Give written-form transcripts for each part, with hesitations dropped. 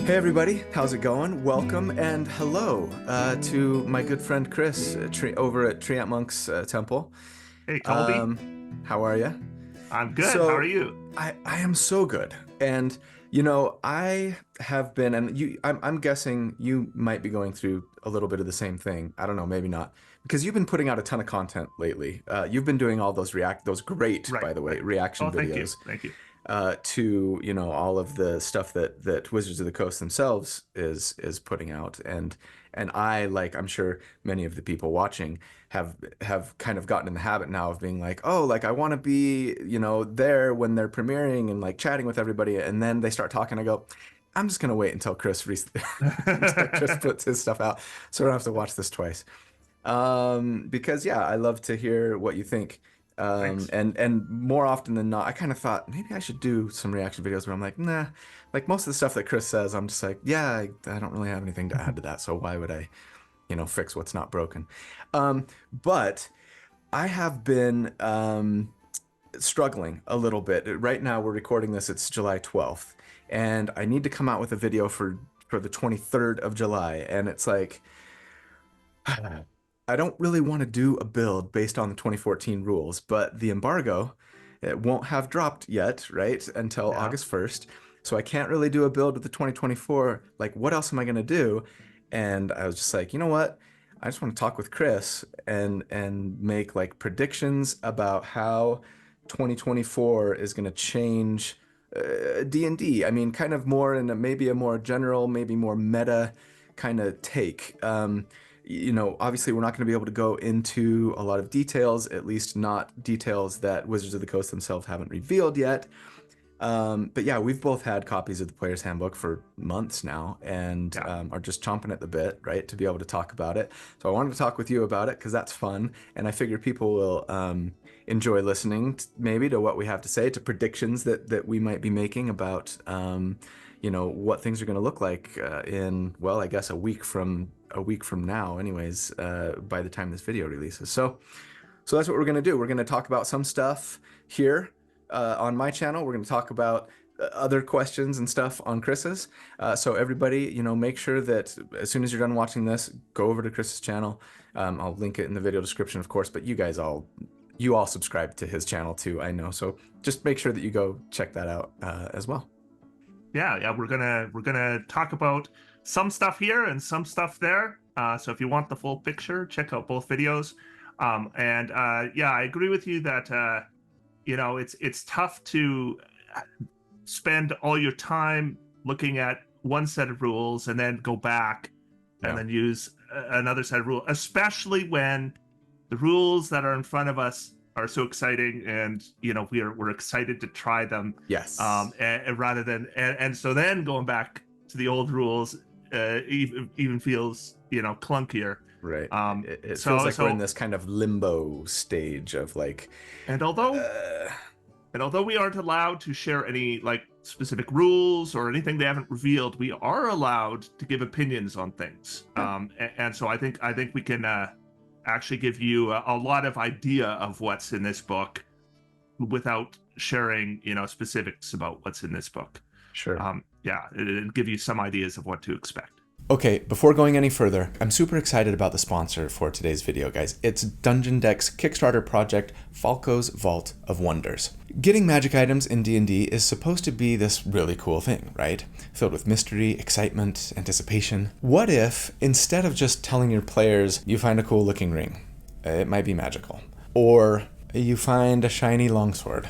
Hey everybody, how's it going? Welcome and hello to my good friend Chris over at Treantmonk's temple. Hey, Colby. How are you? I'm good. How are So you? I am so good, and I have been, and I'm guessing you might be going through a little bit of the same thing. I don't know, maybe not, because you've been putting out a ton of content lately. You've been doing all those great, Right, by the way, right. reaction Oh, thank you. videos Thank you. to all of the stuff that Wizards of the Coast themselves is putting out, and I, like, I'm sure many of the people watching have kind of gotten in the habit now of being like, oh, like I want to be there when they're premiering and like chatting with everybody, and then they start talking. I go, I'm just gonna wait until until Chris puts his stuff out, so I don't have to watch this twice. Because yeah, I love to hear what you think. Thanks. And more often than not, I kind of thought maybe I should do some reaction videos where I'm like, nah, like most of the stuff that Chris says, I'm just like, yeah, I don't really have anything to add to that, so why would I, fix what's not broken? But I have been struggling a little bit. Right now, we're recording this, it's July 12th, and I need to come out with a video for the 23rd of July, and it's like, I don't really want to do a build based on the 2014 rules, but the embargo, it won't have dropped yet, right? Until Yeah. August 1st. So I can't really do a build with the 2024. Like, what else am I going to do? And I was just like, you know what? I just want to talk with Chris and make like predictions about how 2024 is going to change D&D. I mean, kind of more in maybe a more general, maybe more meta kind of take. Obviously we're not going to be able to go into a lot of details, at least not details that Wizards of the Coast themselves haven't revealed yet. But yeah, we've both had copies of the Player's Handbook for months now and Yeah. are just chomping at the bit, right, to be able to talk about it. So I wanted to talk with you about it because that's fun, and I figure people will enjoy listening maybe to what we have to say, to predictions that we might be making about what things are going to look like in, well, I guess a week from now, anyways, by the time this video releases. So that's what we're gonna do. We're gonna talk about some stuff here on my channel. We're gonna talk about other questions and stuff on Chris's. So everybody, make sure that as soon as you're done watching this, go over to Chris's channel. I'll link it in the video description, of course. But you all subscribe to his channel too, I know. So just make sure that you go check that out as well. Yeah, yeah. We're gonna talk about some stuff here and some stuff there. So if you want the full picture, check out both videos. And yeah, I agree with you that it's tough to spend all your time looking at one set of rules and then go back and Yeah. then use another set of rules, especially when the rules that are in front of us are so exciting, and we're excited to try them, Yes. and rather than and so then going back to the old rules even feels clunkier. Right. um It feels so like we're in so this kind of limbo stage of like, and although uh, and although we aren't allowed to share any like specific rules or anything they haven't revealed, we are allowed to give opinions on things. yeah, And so I think we can actually give you a lot of idea of what's in this book without sharing, specifics about what's in this book. sure. Yeah, it'll give you some ideas of what to expect. Okay, before going any further, I'm super excited about the sponsor for today's video, guys. It's Dungeon Deck's Kickstarter project, Falko's Vault of Wonders. Getting magic items in D&D is supposed to be this really cool thing, right? Filled with mystery, excitement, anticipation. What if, instead of just telling your players you find a cool looking ring, it might be magical, or you find a shiny longsword,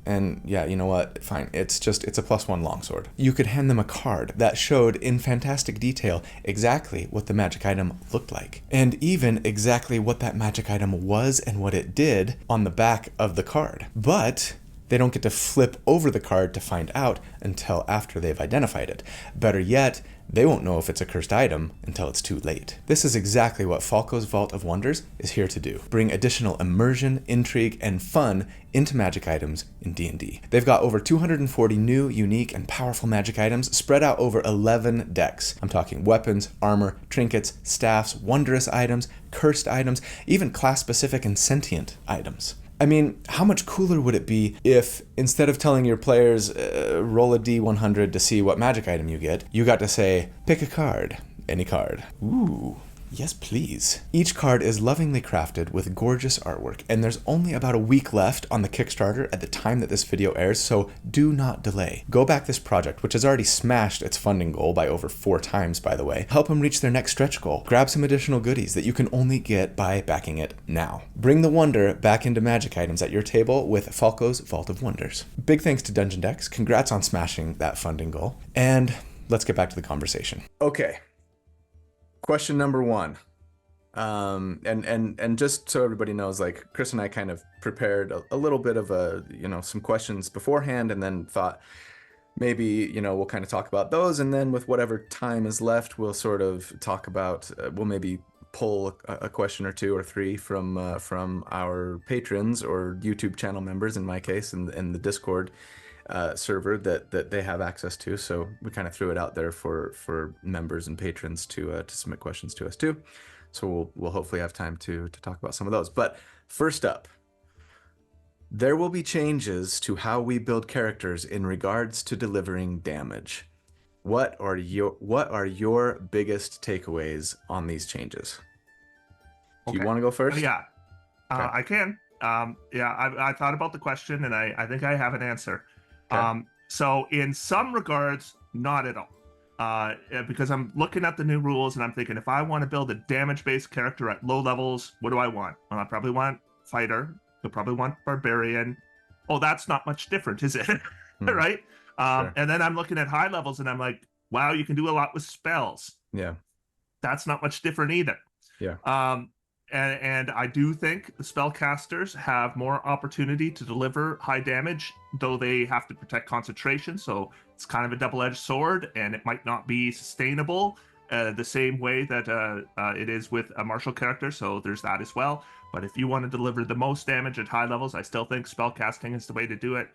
and yeah, you know what? Fine. It's a +1 longsword. You could hand them a card that showed in fantastic detail exactly what the magic item looked like, and even exactly what that magic item was and what it did on the back of the card. But they don't get to flip over the card to find out until after they've identified it. Better yet, they won't know if it's a cursed item until it's too late. This is exactly what Falko's Vault of Wonders is here to do. Bring additional immersion, intrigue, and fun into magic items in D&D. They've got over 240 new, unique, and powerful magic items spread out over 11 decks. I'm talking weapons, armor, trinkets, staffs, wondrous items, cursed items, even class-specific and sentient items. I mean, how much cooler would it be if instead of telling your players, roll a D100 to see what magic item you get, you got to say, pick a card. Any card. Ooh. Yes, please. Each card is lovingly crafted with gorgeous artwork, and there's only about a week left on the Kickstarter at the time that this video airs, so do not delay. Go back this project, which has already smashed its funding goal by over 4 times, by the way. Help them reach their next stretch goal. Grab some additional goodies that you can only get by backing it now. Bring the wonder back into magic items at your table with Falko's Vault of Wonders. Big thanks to Dungeon Decks. Congrats on smashing that funding goal. And let's get back to the conversation. Okay. Question number 1, and just so everybody knows, like Chris and I kind of prepared a little bit of some questions beforehand, and then thought maybe we'll kind of talk about those, and then with whatever time is left, we'll sort of talk about we'll maybe pull a question or 2 or 3 from our patrons or YouTube channel members, in my case, and the Discord server that they have access to. So we kind of threw it out there for members and patrons to submit questions to us too. So we'll hopefully have time to talk about some of those. But first up, there will be changes to how we build characters in regards to delivering damage. What are your biggest takeaways on these changes? Do you want to go first? Yeah, Okay. I can. I thought about the question, and I think I have an answer. Okay. So in some regards, not at all. Because I'm looking at the new rules and I'm thinking, if I want to build a damage-based character at low levels, what do I want? Well, I probably want fighter. You'll probably want barbarian. Oh, that's not much different, is it? Right? Sure. And then I'm looking at high levels and I'm like, wow, you can do a lot with spells. Yeah. That's not much different either. Yeah. And I do think the spellcasters have more opportunity to deliver high damage, though they have to protect concentration. So it's kind of a double-edged sword, and it might not be sustainable the same way that it is with a martial character. So there's that as well. But if you want to deliver the most damage at high levels, I still think spellcasting is the way to do it.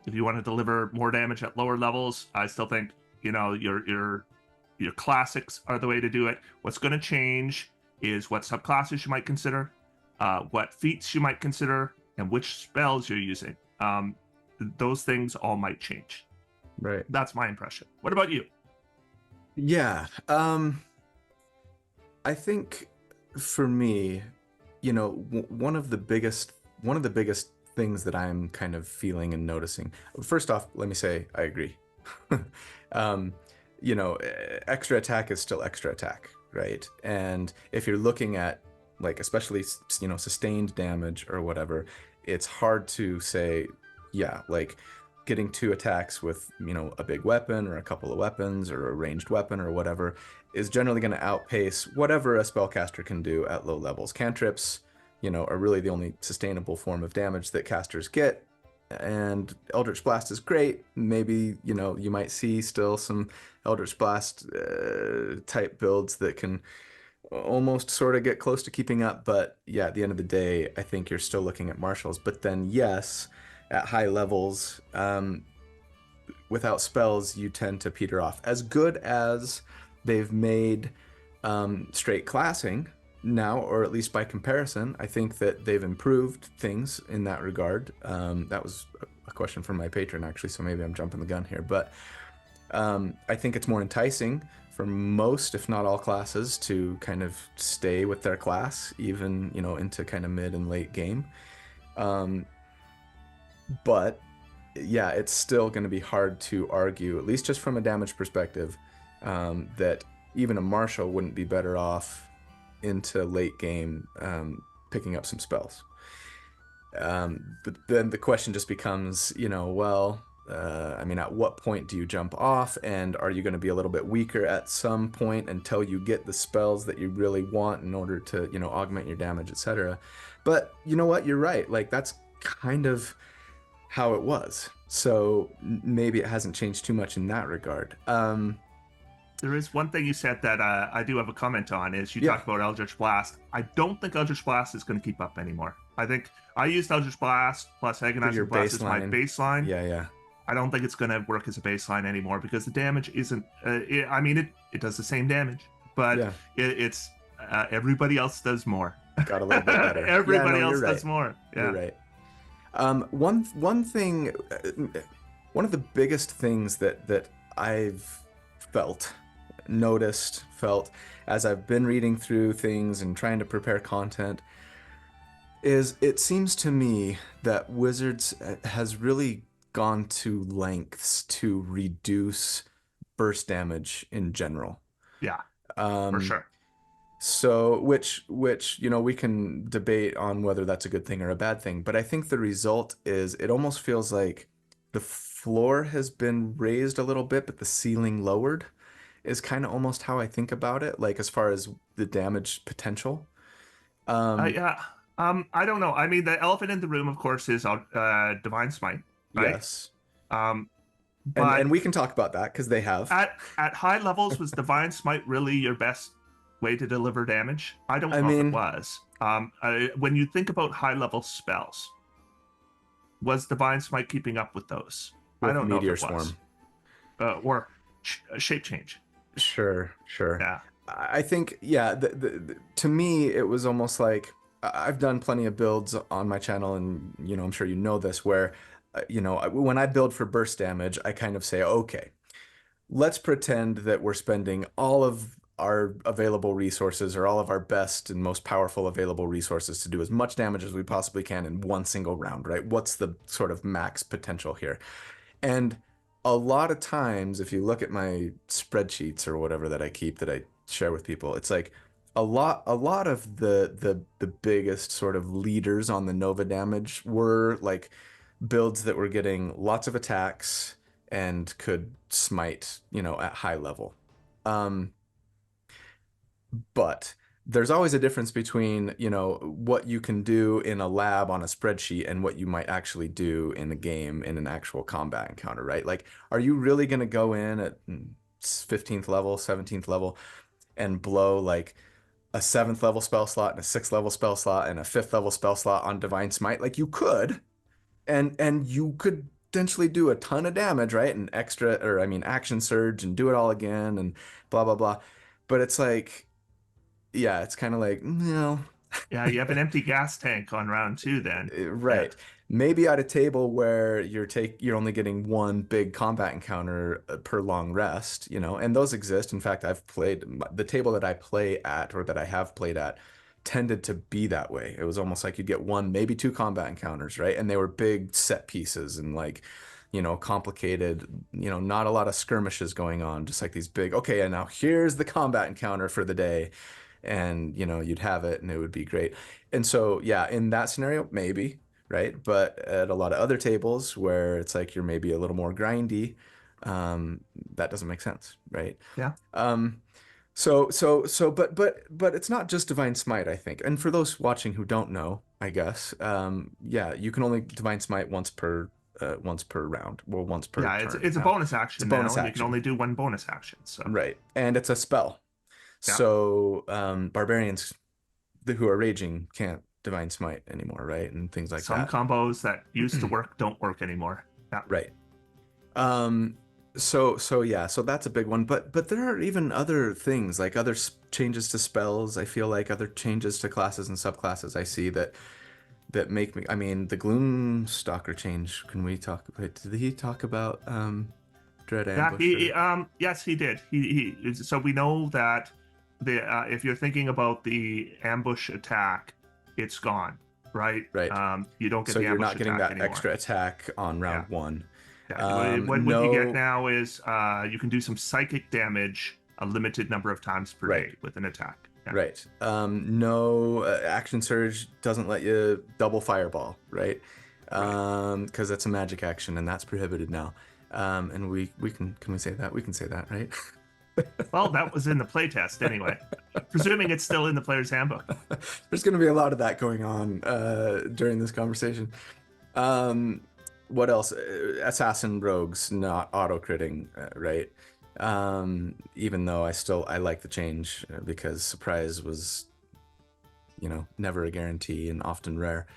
If you want to deliver more damage at lower levels, I still think your classics are the way to do it. What's going to change is what subclasses you might consider, what feats you might consider, and which spells you're using. Those things all might change. Right. That's my impression. What about you? Yeah. I think for me, one of the biggest things that I'm kind of feeling and noticing. First off, let me say I agree. Extra attack is still extra attack, right? And if you're looking at, like, especially sustained damage or whatever, it's hard to say, yeah, like getting 2 attacks with a big weapon or a couple of weapons or a ranged weapon or whatever is generally going to outpace whatever a spellcaster can do at low levels. Cantrips are really the only sustainable form of damage that casters get, and Eldritch Blast is great. Maybe you might see still some Eldritch Blast type builds that can almost sort of get close to keeping up, but yeah, at the end of the day, I think you're still looking at martials. But then yes, at high levels, without spells, you tend to peter off. As good as they've made straight classing now, or at least by comparison, I think that they've improved things in that regard. That was a question from my patron, actually, so maybe I'm jumping the gun here, but I think it's more enticing for most, if not all classes, to kind of stay with their class, even into kind of mid and late game. But yeah, it's still going to be hard to argue, at least just from a damage perspective, that even a martial wouldn't be better off into late game picking up some spells. But then the question just becomes, at what point do you jump off, and are you going to be a little bit weaker at some point until you get the spells that you really want in order to, augment your damage, etc. But you know what? You're right. Like, that's kind of how it was. So maybe it hasn't changed too much in that regard. There is one thing you said that I do have a comment on, is you talked about Eldritch Blast. I don't think Eldritch Blast is going to keep up anymore. I think I used Eldritch Blast plus Agonizing Blast as my baseline. Yeah. I don't think it's going to work as a baseline anymore, because the damage isn't... it does the same damage, but it's everybody else does more. got a little bit better. Yeah, no, Everybody you're else right. does more. You're Yeah. right. One thing, one of the biggest things that I've felt, noticed, felt as I've been reading through things and trying to prepare content is it seems to me that Wizards has really gone to lengths to reduce burst damage in general. Yeah, for Um, sure. so, which, you know, we can debate on whether that's a good thing or a bad thing, but I think the result is it almost feels like the floor has been raised a little bit, but the ceiling lowered is kind of almost how I think about it, like as far as the damage potential. Um, Yeah. I don't know. I mean, the elephant in the room, of course, is Divine Smite, right? yes. Um, And but we can talk about that because they have. at high levels, was Divine Smite really your best way to deliver damage? I don't I know if it mean, was. When you think about high level spells, was Divine Smite keeping up with those? I with don't know if Meteor it was. Swarm. Or shape change. Sure, sure. Yeah. I think, yeah, to me, it was almost like I've done plenty of builds on my channel, and, you know, I'm sure you know this, where, you know, when I build for burst damage, I kind of say, okay, let's pretend that we're spending all of our available resources or all of our best and most powerful available resources to do as much damage as we possibly can in one single round, right? What's the sort of max potential here? And a lot of times, if you look at my spreadsheets or whatever that I keep that I share with people, it's like a lot of the biggest sort of leaders on the Nova damage were like builds that were getting lots of attacks and could smite, you know, at high level. Um, but there's always a difference between, you know, what you can do in a lab on a spreadsheet and what you might actually do in a game in an actual combat encounter, right? Like, are you really going to go in at 15th level, 17th level and blow like a 7th level spell slot and a 6th level spell slot and a 5th level spell slot on Divine Smite? Like, you could, and you could potentially do a ton of damage, right? And extra, or I mean, action surge and do it all again and blah, blah, blah. But it's like, yeah, it's kind of like, no, Yeah, you have an empty gas tank on round two then. Yeah. right. Maybe at a table where you're only getting one big combat encounter per long rest, you know, and those exist. In fact, I've played the table that I play at or that I have played at tended to be that way. It was almost like you'd get one, maybe two combat encounters, right? And they were big set pieces and like, you know, complicated, you know, not a lot of skirmishes going on, just like these big, okay, and now here's the combat encounter for the day. And, you know, you'd have it and it would be great. And so, yeah, in that scenario, maybe, right? But at a lot of other tables where it's like you're maybe a little more grindy, that doesn't make sense, right? Yeah. Um, but it's not just Divine Smite, I think. And for those watching who don't know, I guess, yeah, you can only Divine Smite once per round, well, once per Yeah, turn it's a now. bonus It's a action bonus now, and you can action, only do one bonus action. So right? And it's a spell. yeah. So barbarians who are raging can't Divine Smite anymore, right? And things like Some that. combos that used to work don't work anymore. Yeah. Right. Um, so yeah, so that's a big one. But there are even other things like other changes to spells. I feel like other changes to classes and subclasses I see that make me. I mean, the Gloom Stalker change. Can we talk? Wait, did he talk about Dread Yeah, Ambush or? yes, he did. So we know that the if you're thinking about the ambush attack, it's gone, right? Right. You don't get So the you're ambush not getting attack that anymore. extra attack on Yeah. round one. Yeah. What you get No. now is you can do some psychic damage a limited number of times per Right. day with an attack. Yeah. Right. No, action surge doesn't let you double fireball, right? Right. Because that's a magic action and that's prohibited now. And we can we say that? We can say that, right? Well, that was in the playtest anyway. Presuming it's still in the player's handbook. There's going to be a lot of that going on during this conversation. What else? Assassin rogues not auto critting, right? Even though I like the change because surprise was, you know, never a guarantee and often rare.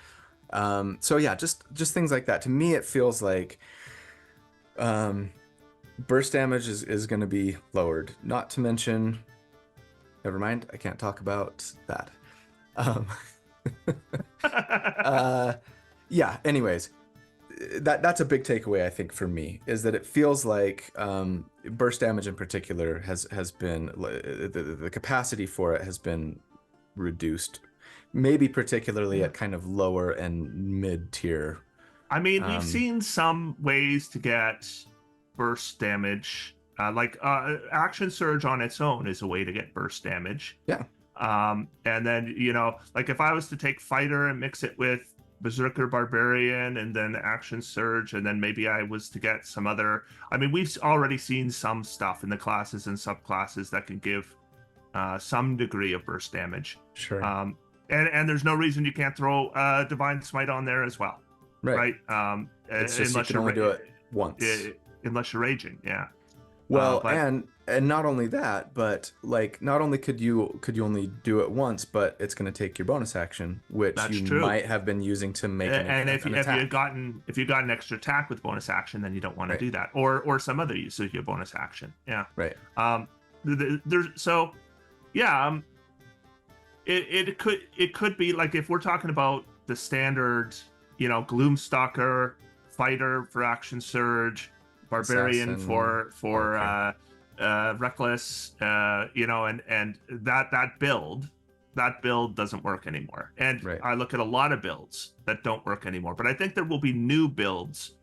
So yeah, just things like that. To me, it feels like burst damage is going to be lowered. Not to mention, never mind, I can't talk about that. Um, yeah. Anyways, that's a big takeaway I think for me is that it feels like burst damage in particular has been the capacity for it has been reduced, maybe particularly Yeah. at kind of lower and mid tier. I mean, we've seen some ways to get burst damage. Action Surge on its own is a way to get burst damage. Yeah. And then, like if I was to take Fighter and mix it with Berserker Barbarian and then Action Surge, and then maybe I was to get some other. I mean, we've already seen some stuff in the classes and subclasses that can give some degree of burst damage. Sure. And there's no reason you can't throw Divine Smite on there as well. Right. It's just unless you can only do it once. Unless you're raging, yeah. Well, and not only that, but like not only could you only do it once, but it's going to take your bonus action, which you might have been using to make an if you attack. if you got an extra attack with bonus action, then you don't want to do that, or some other use of your bonus action. Yeah. Right. It could be like if we're talking about the standard, Gloomstalker, Fighter for Action Surge, Barbarian Assassin, for Reckless, and that build doesn't work anymore. And I look at a lot of builds that don't work anymore, but I think there will be new builds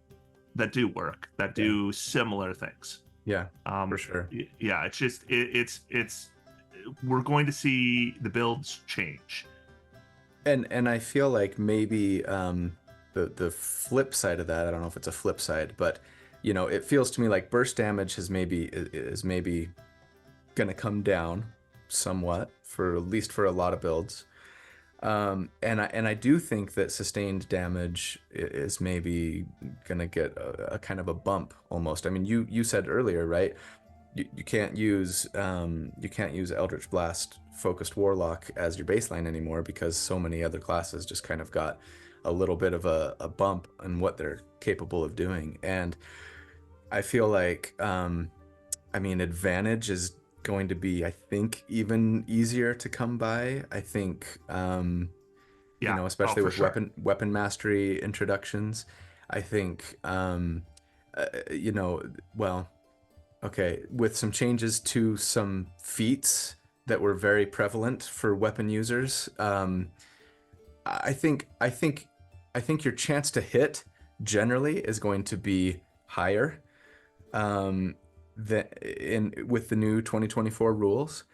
that do work, that do similar things. Yeah, for sure. Yeah, it's just it's we're going to see the builds change. And I feel like maybe the flip side of that, I don't know if it's a flip side, but it feels to me like burst damage is maybe gonna come down somewhat for at least for a lot of builds. And I do think that sustained damage is maybe gonna get a kind of a bump almost. I mean, you said earlier, right? You can't use Eldritch Blast focused Warlock as your baseline anymore because so many other classes just kind of got a little bit of a bump in what they're capable of doing. And I feel like Advantage is going to be, I think, even easier to come by. I think especially with weapon mastery introductions. I think with some changes to some feats that were very prevalent for weapon users, I think your chance to hit generally is going to be higher with the new 2024 rules,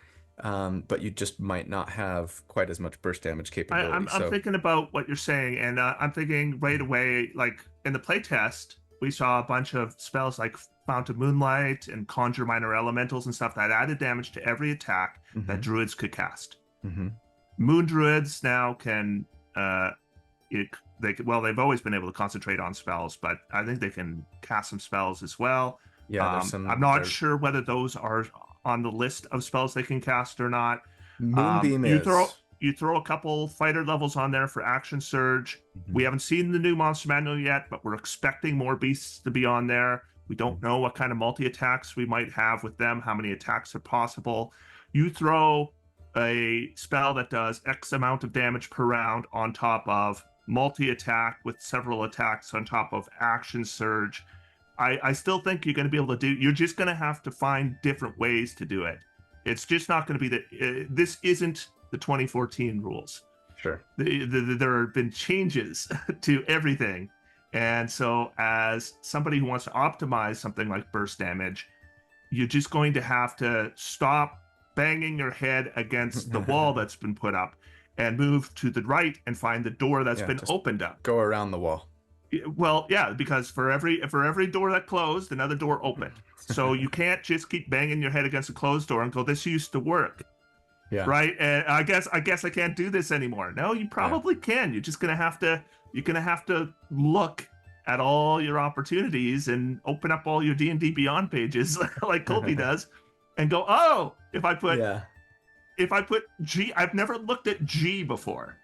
but you just might not have quite as much burst damage capability. I'm thinking about what you're saying, and I'm thinking right away, like in the playtest, we saw a bunch of spells like Fount of Moonlight and Conjure Minor Elementals and stuff that added damage to every attack that druids could cast. Moon druids now can they've always been able to concentrate on spells, but I think they can cast some spells as well. Yeah, I'm not sure whether those are on the list of spells they can cast or not. Moonbeam you throw a couple fighter levels on there for Action Surge. We haven't seen the new monster manual yet, but we're expecting more beasts to be on there. We don't know what kind of multi-attacks we might have with them, how many attacks are possible. You throw a spell that does X amount of damage per round on top of multi-attack with several attacks on top of Action Surge. I still think you're going to be able to you're just going to have to find different ways to do it. It's just not going to be this isn't the 2014 rules. Sure. There have been changes to everything. And so as somebody who wants to optimize something like burst damage, you're just going to have to stop banging your head against the wall that's been put up and move to the right and find the door that's been opened up. Go around the wall. Well, yeah, because for every door that closed, another door opened. So you can't just keep banging your head against a closed door and go, this used to work. Yeah. Right. And I guess I can't do this anymore. No, you probably can. You're just gonna have to look at all your opportunities and open up all your D&D Beyond pages like Colby does and go, oh, if I put G, I've never looked at G before,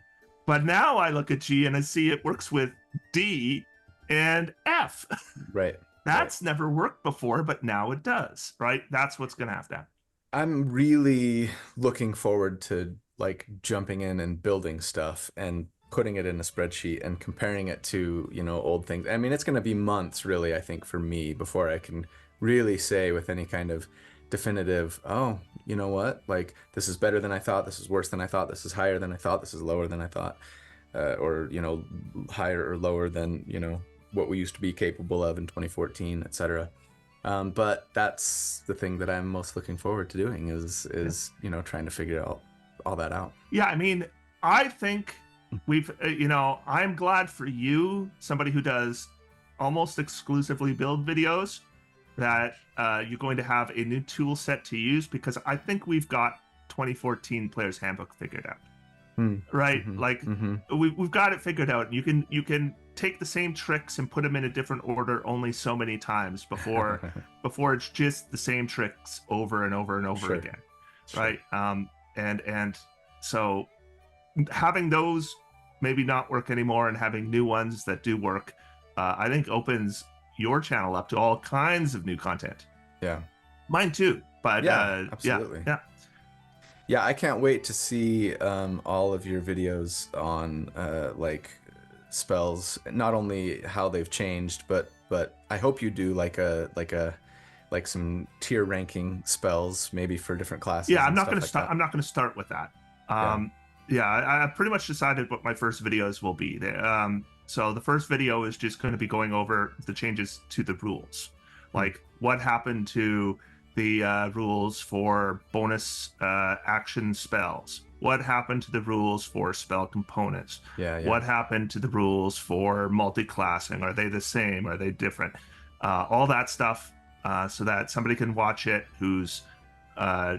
but now I look at G and I see it works with D and F. Right. That's never worked before, but now it does. Right. That's what's going to have to happen. I'm really looking forward to like jumping in and building stuff and putting it in a spreadsheet and comparing it to, you know, old things. I mean, it's going to be months really, I think, for me before I can really say with any kind of definitive, oh, you know what, like this is better than I thought, this is worse than I thought, this is higher than I thought, this is lower than I thought, or, you know, higher or lower than, you know, what we used to be capable of in 2014, etc. But that's the thing that I'm most looking forward to doing is you know, trying to figure out all that out. Yeah, I mean, I think we've, you know, I'm glad for you, somebody who does almost exclusively build videos, that you're going to have a new tool set to use, because I think we've got 2014 Player's Handbook figured out. Right? Like we've got it figured out. You can take the same tricks and put them in a different order only so many times before it's just the same tricks over and over and over again. Right? And so having those maybe not work anymore and having new ones that do work, I think opens your channel up to all kinds of new content. Yeah. Mine too. But absolutely. Yeah, I can't wait to see all of your videos on like spells, not only how they've changed, but I hope you do like some tier ranking spells maybe for different classes. Yeah, I'm not going to start. I'm not going to start with that. I pretty much decided what my first videos will be. So the first video is just going to be going over the changes to the rules, like what happened to the rules for bonus action spells. What happened to the rules for spell components? What happened to the rules for multi-classing? Are they the same? Are they different? All that stuff, so that somebody can watch it who's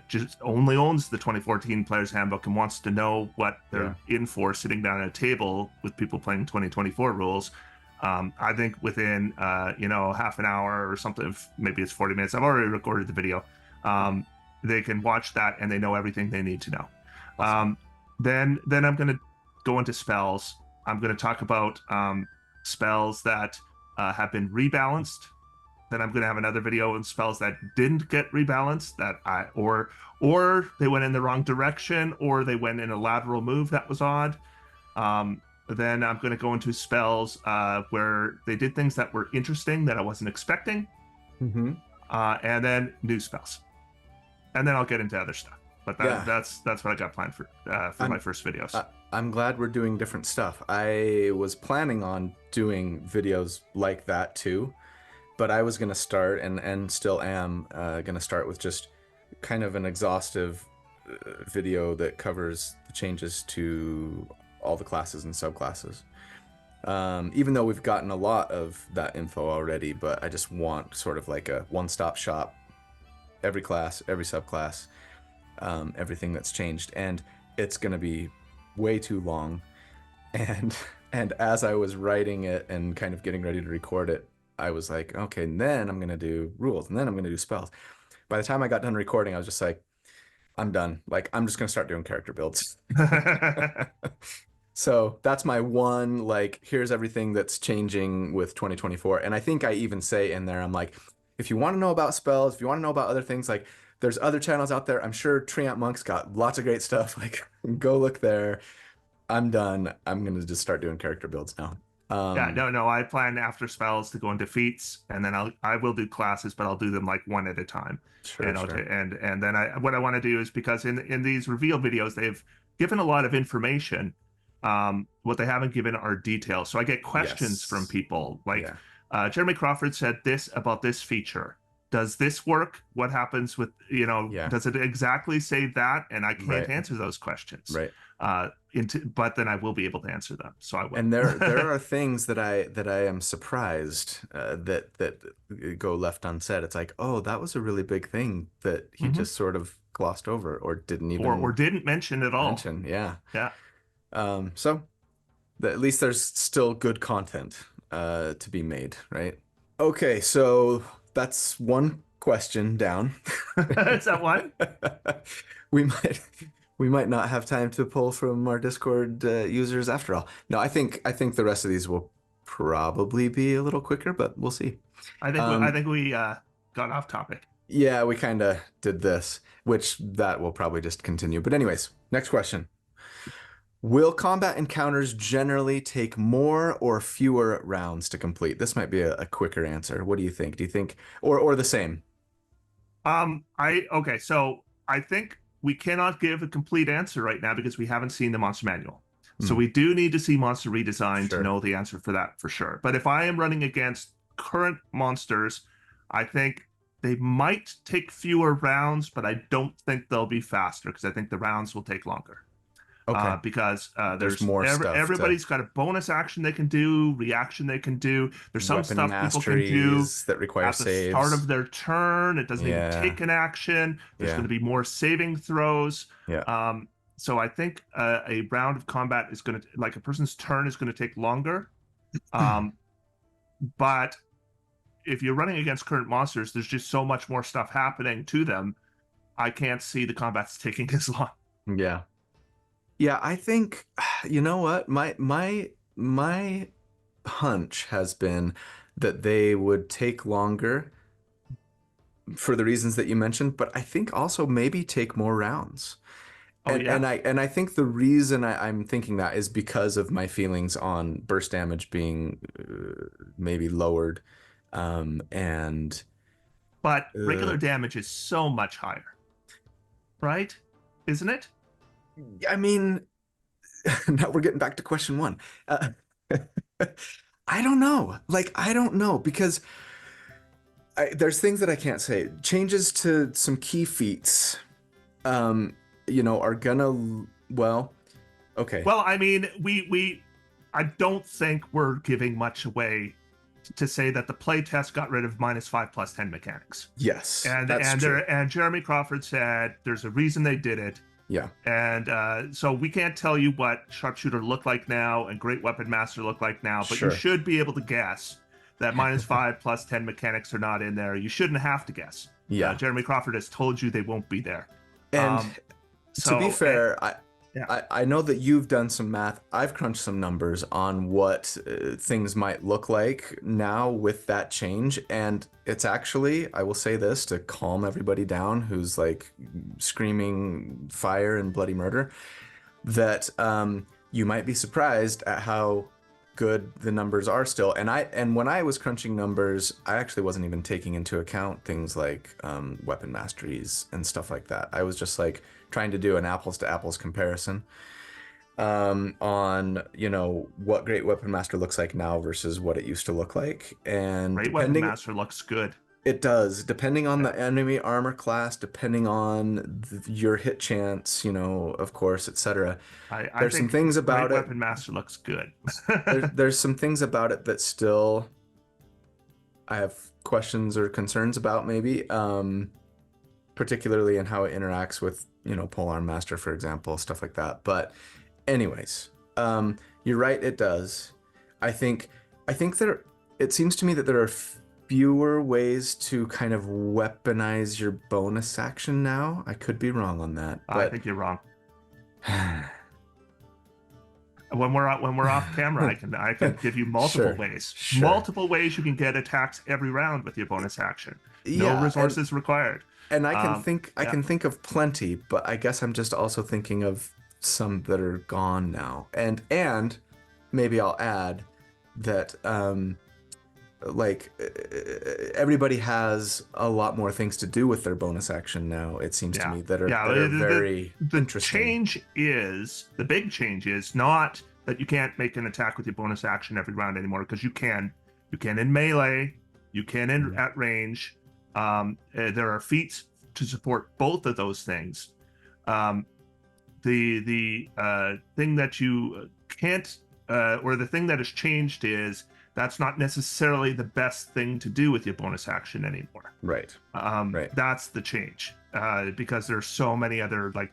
just only owns the 2014 Player's Handbook and wants to know what they're in for sitting down at a table with people playing 2024 rules. I think within you know, half an hour or something, maybe it's 40 minutes, I've already recorded the video, they can watch that and they know everything they need to know. Awesome. Then I'm going to go into spells. I'm going to talk about spells that have been rebalanced. Then I'm going to have another video on spells that didn't get rebalanced, that or they went in the wrong direction, or they went in a lateral move that was odd. Then I'm going to go into spells where they did things that were interesting that I wasn't expecting. And then new spells. And then I'll get into other stuff. But that's what I got planned for my first videos. I'm glad we're doing different stuff. I was planning on doing videos like that too, but I was going to start, and still am going to start with just kind of an exhaustive video that covers the changes to all the classes and subclasses. Even though we've gotten a lot of that info already, but I just want sort of like a one-stop shop, every class, every subclass, everything that's changed. And it's going to be way too long. And as I was writing it and kind of getting ready to record it, I was like, okay, and then I'm going to do rules, and then I'm going to do spells. By the time I got done recording, I was just like, I'm done. Like, I'm just going to start doing character builds. So that's my one, like, here's everything that's changing with 2024. And I think I even say in there, I'm like, if you want to know about spells, if you want to know about other things, like, there's other channels out there. I'm sure Treantmonk's got lots of great stuff. Like, go look there. I'm done. I'm going to just start doing character builds now. No, I plan after spells to go into feats, and then I will do classes, but I'll do them like one at a time. And then what I want to do is, because in these reveal videos, they've given a lot of information. What they haven't given are details. So I get questions from people like, Jeremy Crawford said this about this feature. Does this work? What happens with, you know, does it exactly say that? And I can't answer those questions. But then I will be able to answer them. So I will. And there are things that I am surprised that go left unsaid. It's like, oh, that was a really big thing that he just sort of glossed over or didn't even or didn't mention at all. So at least there's still good content to be made, right? Okay, so that's one question down. Is that one? We might not have time to pull from our Discord users after all. No, I think the rest of these will probably be a little quicker, but we'll see. I think we got off topic. Yeah, we kind of did this, which that will probably just continue. But anyways, next question. Will combat encounters generally take more or fewer rounds to complete? This might be a quicker answer. What do you think? Do you think, or the same? Okay, so I think we cannot give a complete answer right now because we haven't seen the monster manual. So Hmm, we do need to see monster redesign to sure. know the answer for that for sure. But if I am running against current monsters, I think they might take fewer rounds, but I don't think they'll be faster because I think the rounds will take longer. Okay. Because There's more stuff to everybody's got a bonus action they can do, reaction they can do. There's some weapon stuff people can do masteries that require at the start saves. of their turn. It doesn't even Yeah. take an action. There's going Yeah. to be more saving throws. Yeah. So I think a round of combat is going to, like a person's turn is going to take longer. Um, but if you're running against current monsters, there's just so much more stuff happening to them. I can't see the combats taking as long. Yeah. Yeah, I think you know what? My hunch has been that they would take longer for the reasons that you mentioned, but I think also maybe take more rounds. Oh yeah, And I think the reason I'm thinking that is because of my feelings on burst damage being maybe lowered, and but uh, regular damage is so much higher, right? Isn't it? I mean, now we're getting back to question one. Uh, I don't know. Like, I don't know because there's things that I can't say. Changes to some key feats, um, are gonna, well, okay. Well, I mean, I don't think we're giving much away to say that the playtest got rid of -5/+10 mechanics. Yes, And that's and true. there and Jeremy Crawford said there's a reason they did it. Yeah, And so we can't tell you what sharpshooter look like now and great weapon master look like now, but you sure. should be able to guess that -5/+10 mechanics are not in there. You shouldn't have to guess. Yeah. Jeremy Crawford has told you they won't be there. And Um, to be so fair, yeah, I know that you've done some math. I've crunched some numbers on what things might look like now with that change. And it's actually, I will say this to calm everybody down who's like screaming fire and bloody murder, that you might be surprised at how good the numbers are still. And when I was crunching numbers, I actually wasn't even taking into account things like weapon masteries and stuff like that. I was just like trying to do an apples to apples comparison on what great weapon master looks like now versus what it used to look like. And great weapon depending, master looks good. it does, depending on Yeah. the enemy armor class, depending on your hit chance, of course, etc. I There's some think things great about it. weapon master looks good. There's some things about it that still I have questions or concerns about, maybe, particularly in how it interacts with, Polearm Master, for example, stuff like that. But anyways, you're right, it does. I think there, it seems to me that there are fewer ways to kind of weaponize your bonus action now. I could be wrong on that, I but think you're wrong. When we're off camera, I can give you sure, sure. multiple ways you can get attacks every round with your bonus action. No Yeah, resources required. and I Yeah, can think of plenty, but I guess I'm just also thinking of some that are gone now. And maybe I'll add that like everybody has a lot more things to do with their bonus action now, it seems to yeah, me, that are yeah. very The interesting. change is the big change is not that you can't make an attack with your bonus action every round anymore because you can. You can in melee. You can in Mhm. at range. There are feats to support both of those things. Um, the thing that you can't or the thing that has changed is that's not necessarily the best thing to do with your bonus action anymore. Right. Right. That's the change because there's so many other like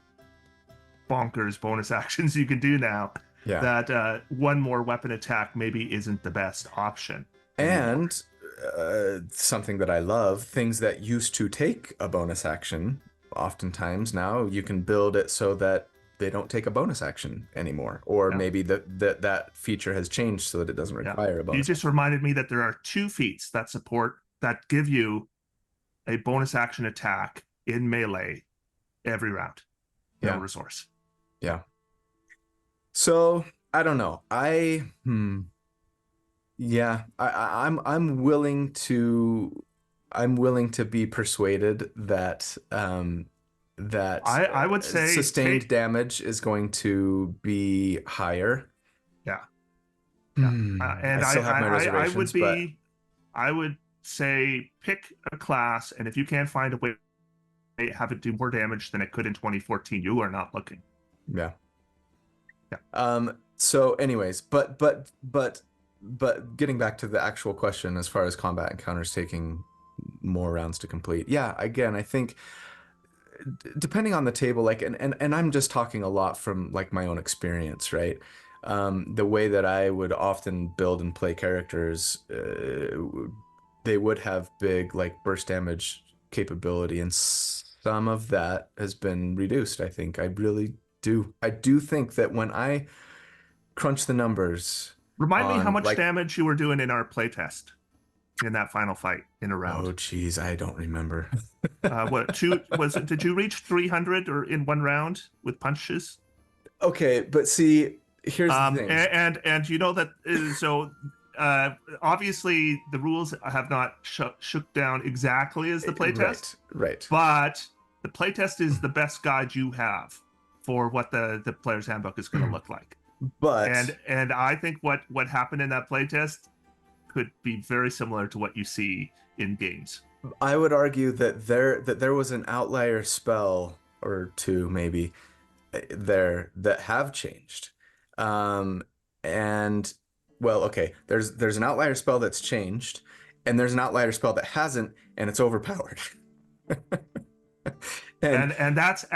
bonkers bonus actions you can do now Yeah. that one more weapon attack maybe isn't the best option anymore. And something that I love, things that used to take a bonus action, oftentimes now you can build it so that they don't take a bonus action anymore. Or Yeah, maybe that feature has changed so that it doesn't yeah. require a You bonus just action. reminded me that there are two feats that support that give you a bonus action attack in melee every round. No resource. Yeah. So I don't know. Yeah, I'm willing to be persuaded that I would say sustained damage is going to be higher. Yeah. Yeah. And I still have my reservations, I would say pick a class, and if you can't find a way to have it do more damage than it could in 2014, you are not looking. Yeah. Yeah. So anyways, but getting back to the actual question as far as combat encounters taking more rounds to complete. Yeah, again, I think depending on the table, like, and I'm just talking a lot from like my own experience, right? The way that I would often build and play characters, they would have big like burst damage capability, and some of that has been reduced. I think I really do. I do think that when I crunch the numbers, Remind me how much like, damage you were doing in our playtest in that final fight in a round. Oh, geez, I don't remember. Did you reach 300 or in one round with punches? Okay, but see, here's the thing. And you know that obviously the rules have not shook down exactly as the playtest. Right. But the playtest is the best guide you have for what the player's handbook is going to look like. But and I think what happened in that playtest could be very similar to what you see in games. I would argue that there was an outlier spell or two maybe there that have changed. And well, okay, there's an outlier spell that's changed, and there's an outlier spell that hasn't, and it's overpowered. and that's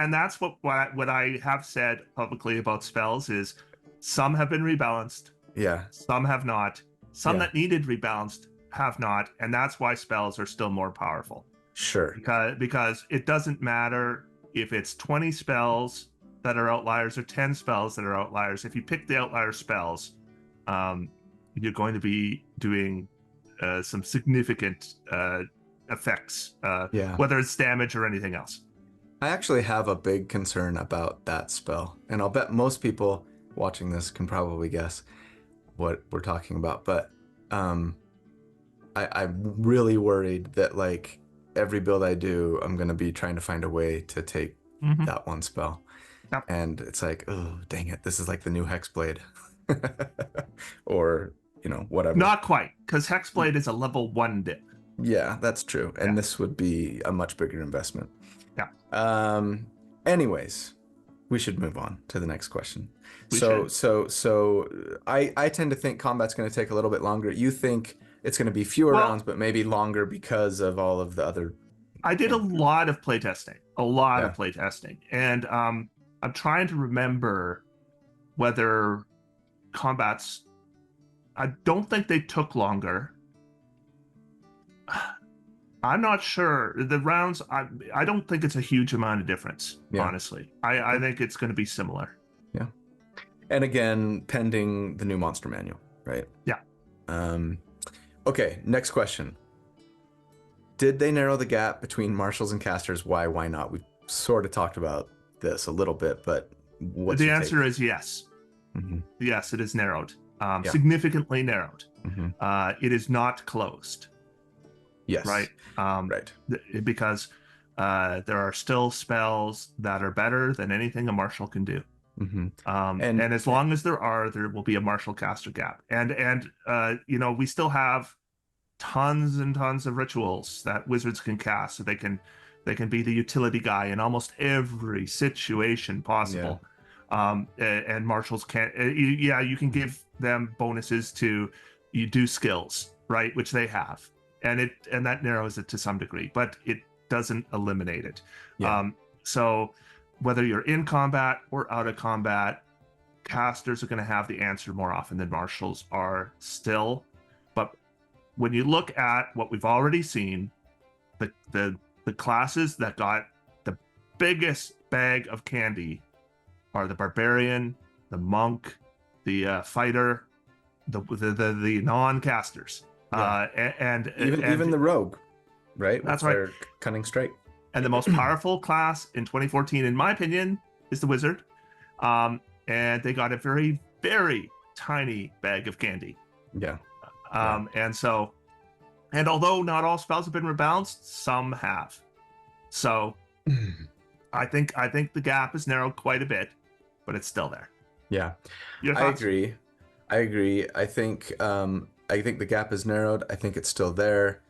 what I have said publicly about spells is some have been rebalanced. Yeah. Some have not. Some that needed rebalanced have not, and that's why spells are still more powerful. Sure. Because it doesn't matter if it's 20 spells that are outliers or 10 spells that are outliers. If you pick the outlier spells, you're going to be doing some significant effects, whether it's damage or anything else. I actually have a big concern about that spell, and I'll bet most people watching this can probably guess what we're talking about, but I'm really worried that like every build I do, I'm gonna be trying to find a way to take that one spell. Yep. And it's like, oh dang it, this is like the new Hexblade. Or whatever. Not quite, because Hexblade is a level 1 dip. Yeah, that's true. And this would be a much bigger investment. Yeah. Anyways, we should move on to the next question. We So I tend to think combat's going to take a little bit longer. You think it's going to be fewer rounds, but maybe longer because of all of the other. I did a lot of playtesting, and I'm trying to remember whether combats. I don't think they took longer. I'm not sure. The rounds, I don't think it's a huge amount of difference, honestly. I think it's going to be similar. Yeah. And again, pending the new monster manual, right? Yeah. Okay, next question. Did they narrow the gap between marshals and casters? Why not? We've sort of talked about this a little bit, but what's the answer is yes. Mm-hmm. Yes, it is narrowed. Significantly narrowed. Mm-hmm. It is not closed. Yes. Right. Right. Because there are still spells that are better than anything a marshal can do. Mm-hmm. And as long as there will be a marshal caster gap. And we still have tons and tons of rituals that wizards can cast, so they can be the utility guy in almost every situation possible. And marshals can't. You can give them bonuses to you do skills, right, which they have. And that narrows it to some degree, but it doesn't eliminate it. So whether you're in combat or out of combat, casters are going to have the answer more often than marshals are still. But when you look at what we've already seen, the classes that got the biggest bag of candy are the barbarian, the monk, the fighter, the non-casters. And even the rogue. right? That's With right. their cunning strike. And the most powerful class in 2014, in my opinion, is the wizard. And they got a very, very tiny bag of candy. Yeah. And although not all spells have been rebalanced, some have. So I think the gap is narrowed quite a bit, but it's still there. Yeah. Your thoughts? I agree. I think the gap is narrowed. I think it's still there.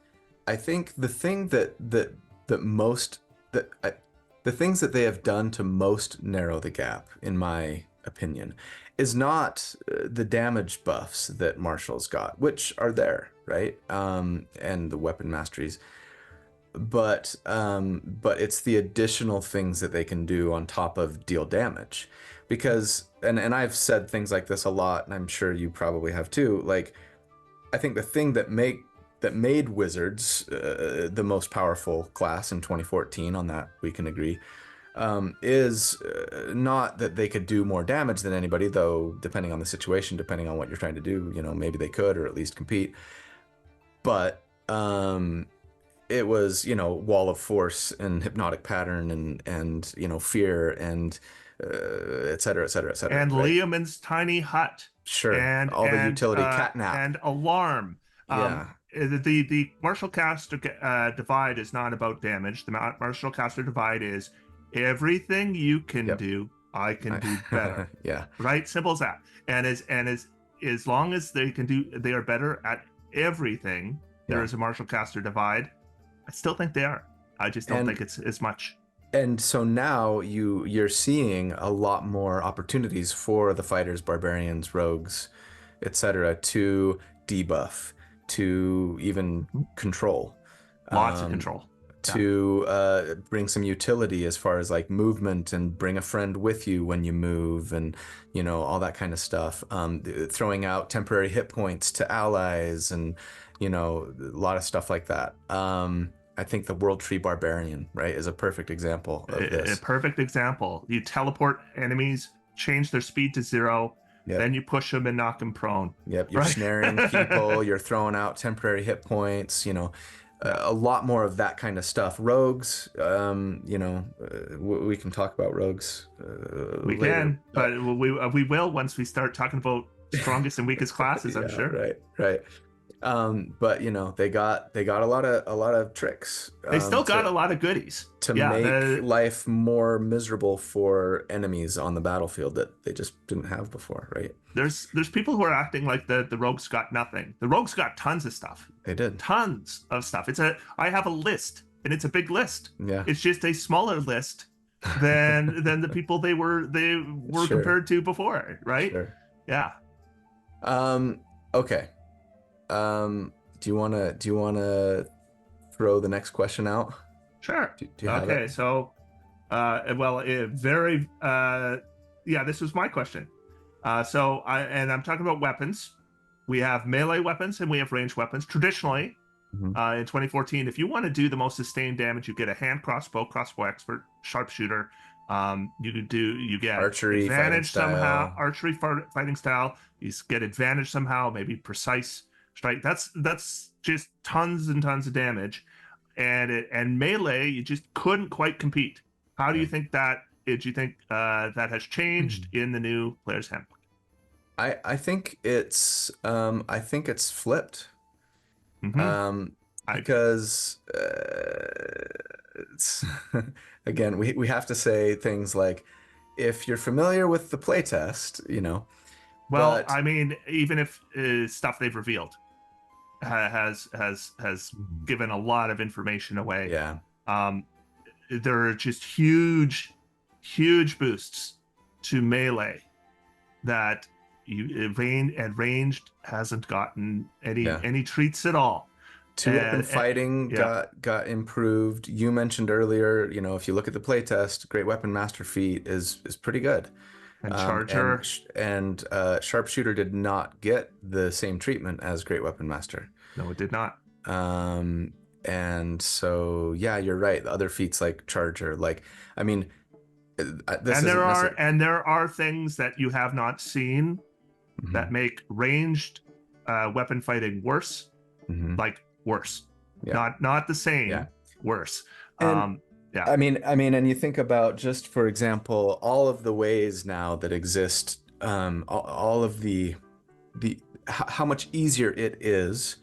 I think the thing the things that they have done to most narrow the gap, in my opinion, is not the damage buffs that Marshall's got, which are there, right? And the weapon masteries, but it's the additional things that they can do on top of deal damage, because and I've said things like this a lot, and I'm sure you probably have too. Like, I think the thing that made Wizards the most powerful class in 2014, on that we can agree, is not that they could do more damage than anybody, though depending on the situation, depending on what you're trying to do, maybe they could, or at least compete. But it was, wall of force and hypnotic pattern and fear and et cetera, et cetera, et cetera. And right? Leomund's tiny hut. Sure. And all the utility, catnap. And alarm. Yeah. The Martial Caster divide is not about damage. The Martial Caster divide is everything you can do, I can do better. Yeah. Right? Simple as that. And as long as they are better at everything, there is a Martial Caster divide. I still think they are. I just don't think it's as much. And so now you're seeing a lot more opportunities for the fighters, barbarians, rogues, etc., to debuff, to even control. Lots of control. To bring some utility as far as like movement, and bring a friend with you when you move, and all that kind of stuff. Throwing out temporary hit points to allies, and a lot of stuff like that. I think the World Tree Barbarian, right, is a perfect example of this. A perfect example. You teleport enemies, change their speed to 0, then you push them and knock them prone. Yep, you're snaring people, you're throwing out temporary hit points, a lot more of that kind of stuff. Rogues, we can talk about rogues we later. Can, but we will once we start talking about strongest and weakest classes, I'm sure. Right. But they got a lot of tricks. They still got a lot of goodies to make life more miserable for enemies on the battlefield that they just didn't have before, right? There's people who are acting like the rogues got nothing. The rogues got tons of stuff. They did tons of stuff. I have a list, and it's a big list. Yeah, it's just a smaller list than the people they were sure. compared to before, right? Sure. Yeah. Okay. Do you wanna throw the next question out? Sure. Do you have it? So, this was my question. I'm talking about weapons. We have melee weapons and we have ranged weapons. Traditionally, in 2014, if you want to do the most sustained damage, you get a hand crossbow expert, sharpshooter. You get archery, advantage somehow. Archery fighting style. You get advantage somehow. Maybe precise strike. That's just tons and tons of damage, and melee you just couldn't quite compete. How do you think that? Did you think that has changed in the new Player's Handbook? I think it's flipped. Because it's again we have to say things like, if you're familiar with the playtest, Well, I mean, even if stuff they've revealed has given a lot of information away. Yeah. There are just huge boosts to melee that ranged hasn't gotten any treats at all. Two-weapon fighting got improved. You mentioned earlier, if you look at the playtest, Great Weapon Master feat is pretty good. And Charger and Sharpshooter did not get the same treatment as Great Weapon Master. No, it did not. And so you're right. The other feats like Charger, there are things that you have not seen that make ranged weapon fighting worse, like worse. Yeah. Not the same. Yeah. Worse. And Yeah. I mean, and you think about, just for example, all of the ways now that exist, all of how much easier it is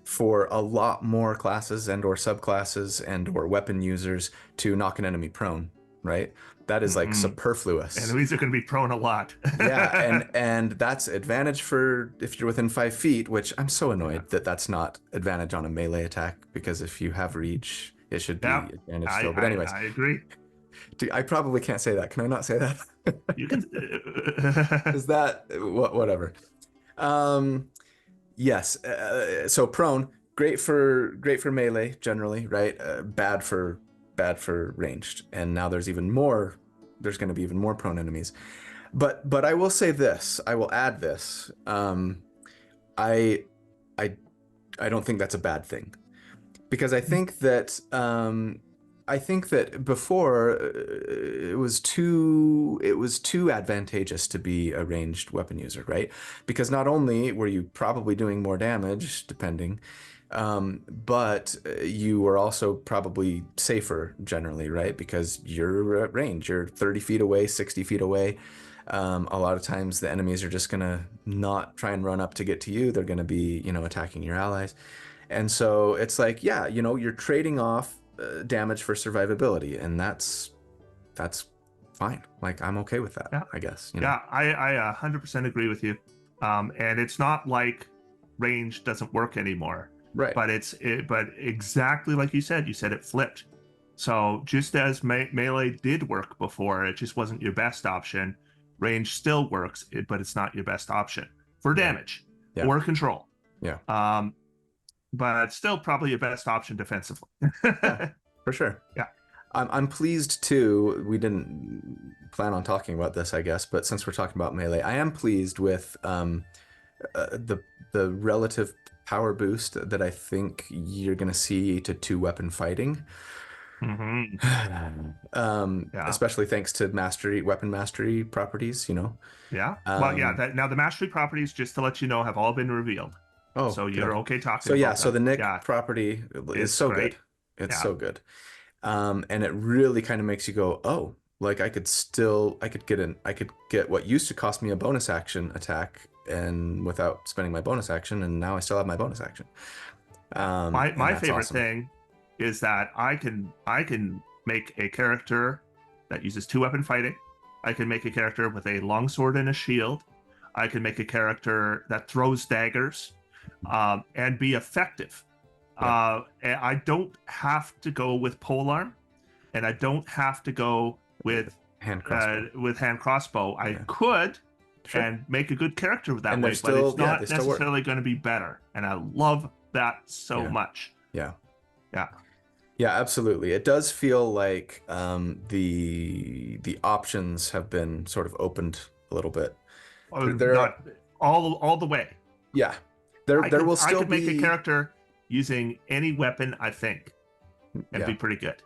for a lot more classes and or subclasses and or weapon users to knock an enemy prone, right? That is like superfluous. Enemies are going to be prone a lot. Yeah, and that's advantage for if you're within 5 feet, which I'm so annoyed that that's not advantage on a melee attack, because if you have reach, it should be advantage still. But anyways, I agree. I probably can't say that. Can I not say that? You can. Is that whatever? Yes. So prone, great for melee generally, right? Bad for ranged. And now there's even more. There's going to be even more prone enemies. But I will say this. I will add this. I don't think that's a bad thing, because I think that before it was too advantageous to be a ranged weapon user, right? Because not only were you probably doing more damage, depending, but you were also probably safer generally, right? Because you're at range, you're 30 feet away, 60 feet away. A lot of times the enemies are just gonna not try and run up to get to you. They're gonna be, attacking your allies. And so it's like, yeah, you're trading off damage for survivability, and that's fine. Like, I'm okay with that, I guess. Yeah, I 100% agree with you. And it's not like range doesn't work anymore. Right. But but exactly like you said it flipped. So just as melee did work before, it just wasn't your best option. Range still works, but it's not your best option for damage or control. Yeah. But still probably your best option defensively. Yeah, for sure. Yeah. I'm pleased too. We didn't plan on talking about this, I guess, but since we're talking about melee, I am pleased with the relative power boost that I think you're going to see to 2-weapon fighting. Especially thanks to weapon mastery properties, Yeah. Well, now the mastery properties, just to let you know, have all been revealed. Oh, so you're okay talking. So about so the Nick yeah. property is so great. good. It's so good. And it really kind of makes you go, oh, like I could get what used to cost me a bonus action attack and without spending my bonus action, and now I still have my bonus action. My favorite thing is that I can make a character that uses 2-weapon fighting. I can make a character with a longsword and a shield. I can make a character that throws daggers and be effective. And I don't have to go with polearm, and I don't have to go with hand crossbow. I could and make a good character that way, but it's not necessarily going to be better. And I love that so much. Yeah, absolutely. It does feel like the options have been sort of opened a little bit. Not all the way. Yeah, there will still be. I could make a character using any weapon, I think, and be pretty good.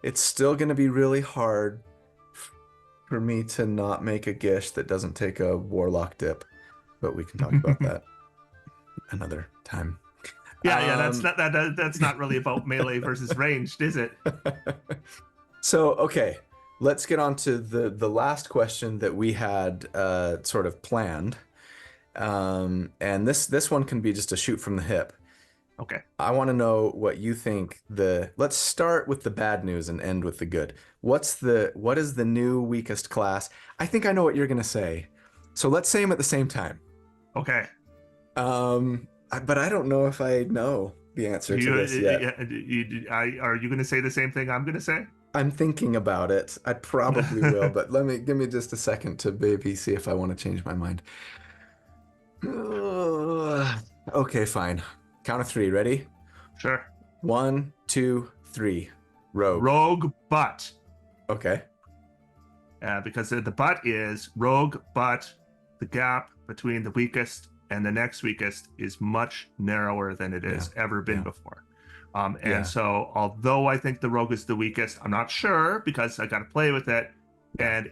It's still going to be really hard for me to not make a Gish that doesn't take a Warlock dip, but we can talk about that another time. That's not really about melee versus ranged, is it? So, okay, let's get on to the last question that we had sort of planned. And this one can be just a shoot from the hip. Okay. I want to know what you think. Let's start with the bad news and end with the good. What is the new weakest class? I think I know what you're going to say. So let's say them at the same time. Okay. But I don't know if I know the answer to this yet. Are you going to say the same thing I'm going to say? I'm thinking about it. I probably will, but give me just a second to maybe see if I want to change my mind. Okay, fine. Count of 3. Ready? Sure. 1, 2, 3. Rogue. Rogue butt. Okay. Because the butt is rogue, but the gap between the weakest and the next weakest is much narrower than it has ever been before. So although I think the rogue is the weakest, I'm not sure because I got to play with it. And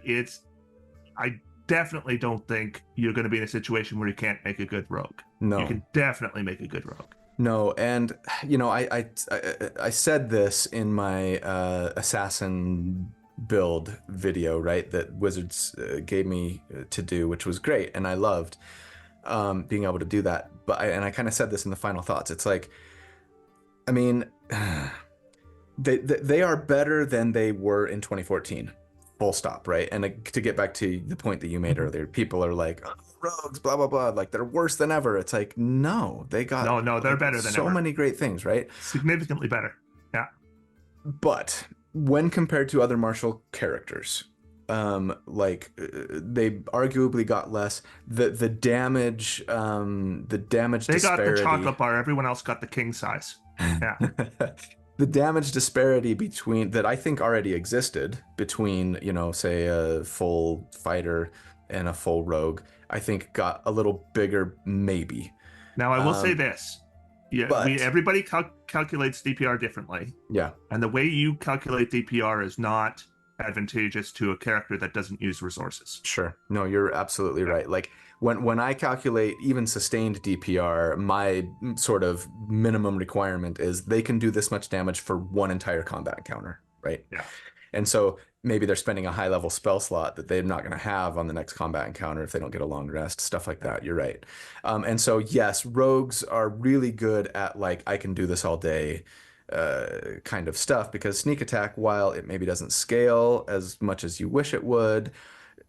I definitely don't think you're going to be in a situation where you can't make a good rogue. No. You can definitely make a good rogue. No, and I said this in my assassin build video, right? That Wizards gave me to do, which was great, and I loved being able to do that. But I kind of said this in the final thoughts. It's like, I mean, they are better than they were in 2014. Full stop, right? And to get back to the point that you made earlier, people are like, oh, rogues, blah, blah, blah, like they're worse than ever. It's like, no, they got no, they're better than so ever. many great things, right? Significantly better. Yeah. But when compared to other martial characters, they arguably got less. The damage They disparity. got the chocolate bar. Everyone else got the king size. Yeah. The damage disparity between that I think already existed between, say a full fighter and a full rogue, I think got a little bigger, maybe. Now I will say this. Yeah, everybody calculates DPR differently. Yeah. And the way you calculate DPR is not advantageous to a character that doesn't use resources. Sure. No, you're absolutely right. Like when I calculate even sustained DPR, my sort of minimum requirement is they can do this much damage for one entire combat encounter, right? Yeah. And so maybe they're spending a high level spell slot that they're not going to have on the next combat encounter if they don't get a long rest, stuff like that. You're right. And so, yes, rogues are really good at like, I can do this all day kind of stuff, because sneak attack, while it maybe doesn't scale as much as you wish it would,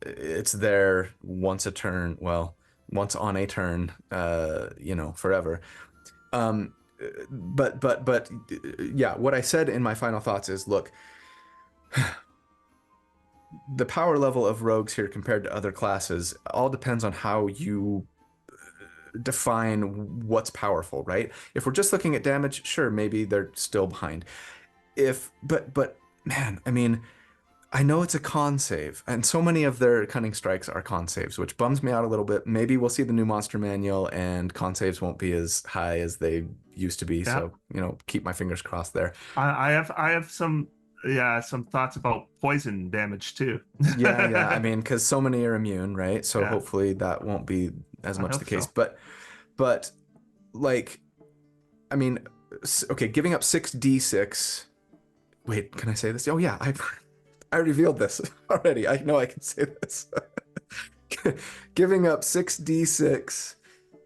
it's there once a turn, well, once on a turn, forever. But yeah, what I said in my final thoughts is, look, the power level of rogues here compared to other classes all depends on how you define what's powerful, right? If we're just looking at damage, sure, maybe they're still behind. But man, I mean, I know it's a con save, and so many of their cunning strikes are con saves, which bums me out a little bit. Maybe we'll see the new monster manual and con saves won't be as high as they used to be. Yeah. So, keep my fingers crossed there. I have some thoughts about poison damage too. yeah. I mean, because so many are immune, right? So hopefully that won't be as much the case. So. But like, I mean, okay, giving up 6d6. Wait, can I say this? Oh yeah, I revealed this already. I know I can say this. Giving up 6d6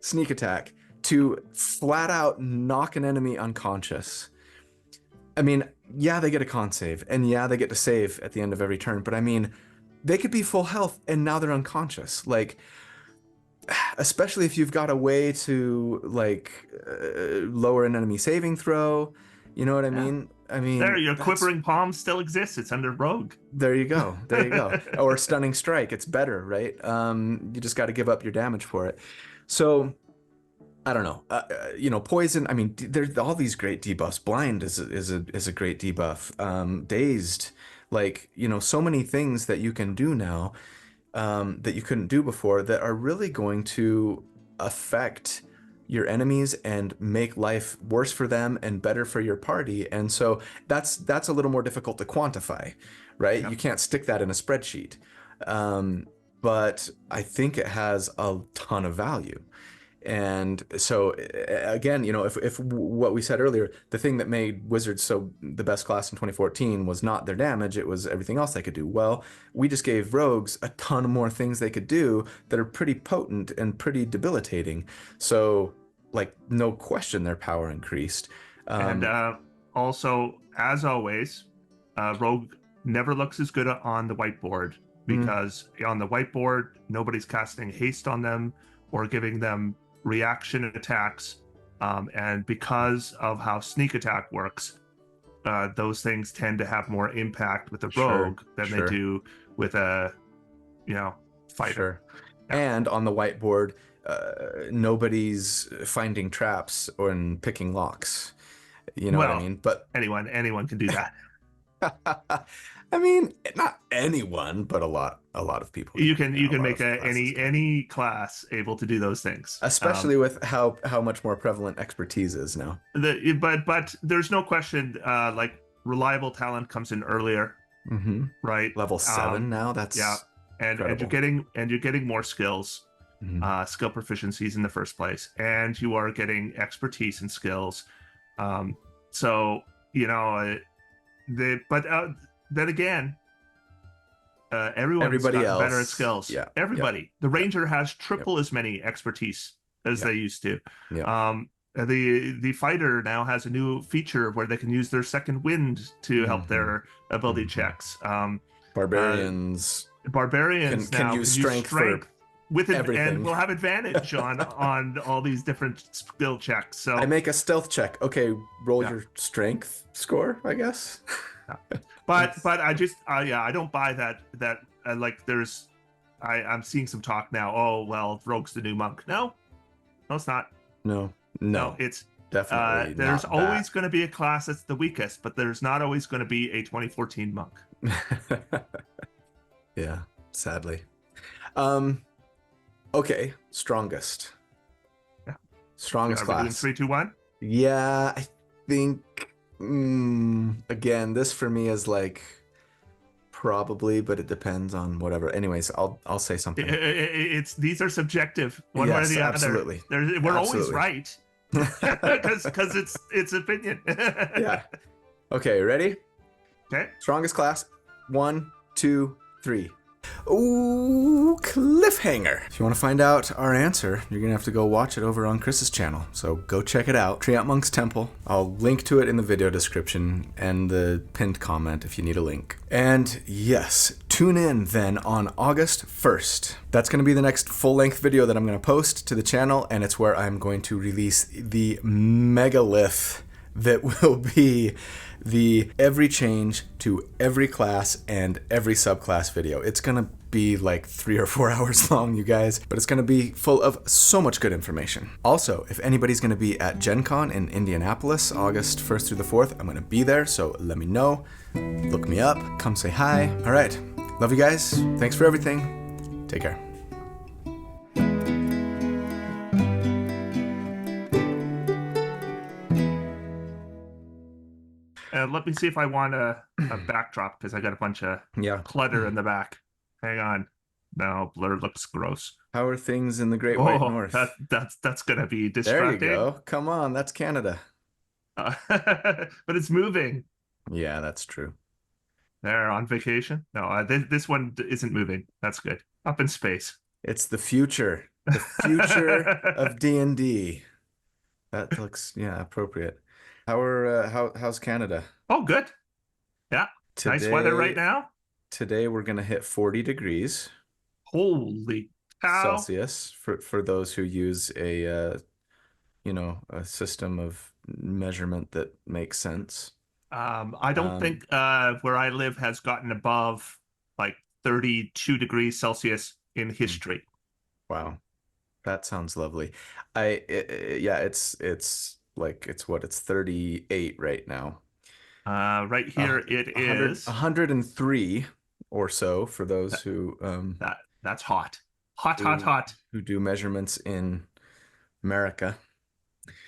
sneak attack to flat out knock an enemy unconscious. I mean, yeah, they get a con save, and yeah, they get to save at the end of every turn, but I mean, they could be full health and now they're unconscious. Like, especially if you've got a way to lower an enemy saving throw, you know what I mean? I mean, there, your quivering palm still exists. It's under rogue. There you go. Or stunning strike. It's better, right? You just got to give up your damage for it. So I don't know. Poison. I mean, there's all these great debuffs. Blind is a great debuff. Dazed, so many things that you can do now that you couldn't do before that are really going to affect your enemies and make life worse for them and better for your party. And so that's a little more difficult to quantify, right? Yeah. You can't stick that in a spreadsheet. But I think it has a ton of value. And so again, if what we said earlier, the thing that made Wizards so the best class in 2014 was not their damage, it was everything else they could do. Well, we just gave rogues a ton more things they could do that are pretty potent and pretty debilitating. So, no question, their power increased. And also, as always, rogue never looks as good on the whiteboard, because on the whiteboard, nobody's casting haste on them or giving them reaction attacks, and because of how sneak attack works, those things tend to have more impact with a rogue than they do with a fighter. Sure. Yeah. And on the whiteboard, nobody's finding traps or picking locks. You know what I mean? But anyone can do that. I mean, not anyone, but a lot of people. You can make any class able to do those things, especially with how much more prevalent expertise is now. But there's no question, reliable talent comes in earlier, right? Level 7 now. That's and Incredible. you're getting more skills, Mhm. skill proficiencies in the first place, and you are getting expertise and skills. Um, so you know, but then again, everyone's Everybody gotten better at else, skills. yeah, yep, Everybody. The yep, ranger has yep, triple as many expertise as yep, they used to. yep. The fighter now has a new feature where they can use their second wind to help Hmm. their ability Hmm. checks. Uh, Barbarians Barbarians can now use can use strength for strength with and everything. will have advantage on all these different skill checks. I So make a stealth check. Okay, roll yeah, your strength score, I guess. yeah. But I just yeah, I don't buy that like there's I'm seeing some talk now. Oh well, rogue's the new monk. No, no, it's not. No, No, no, it's definitely there's not that. always going to be a class that's the weakest, but there's not always going to be a 2014 monk. Yeah, sadly. Um, okay, strongest. Yeah. Strongest Are we doing class. 3, 2, 1? Yeah, I think again, this for me is like probably, but it depends on whatever. Anyways, I'll say something. It's these are subjective, one way or Yes, the other. absolutely. We're always Absolutely. right because it's opinion. Yeah. Okay, ready? Okay. Strongest class. 1, 2, 3. Ooh, cliffhanger. If you want to find out our answer, you're going to have to go watch it over on Chris's channel. So go check it out. Treantmonk's Temple. I'll link to it in the video description and the pinned comment if you need a link. And yes, tune in then on August 1st. That's going to be the next full-length video that I'm going to post to the channel, and it's where I'm going to release the megalith that will be the every change to every class and every subclass video. It's gonna be like 3 or 4 hours long, you guys, but it's gonna be full of so much good information. Also, if anybody's gonna be at Gen Con in Indianapolis, August 1st through the 4th, I'm gonna be there, so let me know. Look me up, come say hi. All right, love you guys. Thanks for everything. Take care. Let me see if I want a backdrop because I got a bunch of Yeah. clutter in the back. Hang on. No, blur looks gross. How are things in the Great White Oh, North? that's gonna be There you distracting. go. Come on, that's Canada. But it's moving. Yeah, that's true. They're on vacation. No, this one isn't moving. That's good. Up in space. It's the future. The future of D&D. That looks, yeah, appropriate. How's Canada? Oh, good. Yeah, nice weather right Today now. today we're gonna hit 40 degrees Holy cow. Celsius for those who use a system of measurement that makes sense. I don't Um, think where I live has gotten above like 32 degrees Celsius in history. wow, that sounds lovely. Yeah, it's like it's 38 right now. Right here it is. 103 or so for those That, that's hot. Hot, hot, who hot. who do measurements in America.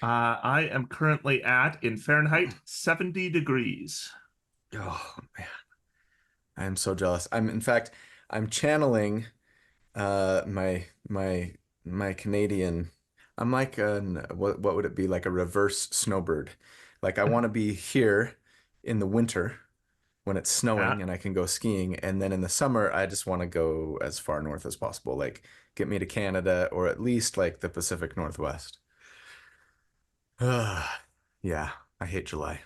I am currently at, in Fahrenheit, 70 degrees. Oh man, I am so jealous. In fact, I'm channeling my Canadian. I'm like what would it be, like a reverse snowbird? Like I want to be here in the winter when it's Yeah. snowing and I can go skiing, and then in the summer I just want to go as far north as possible. Like get me to Canada or at least like the Pacific Northwest. Yeah, I hate July.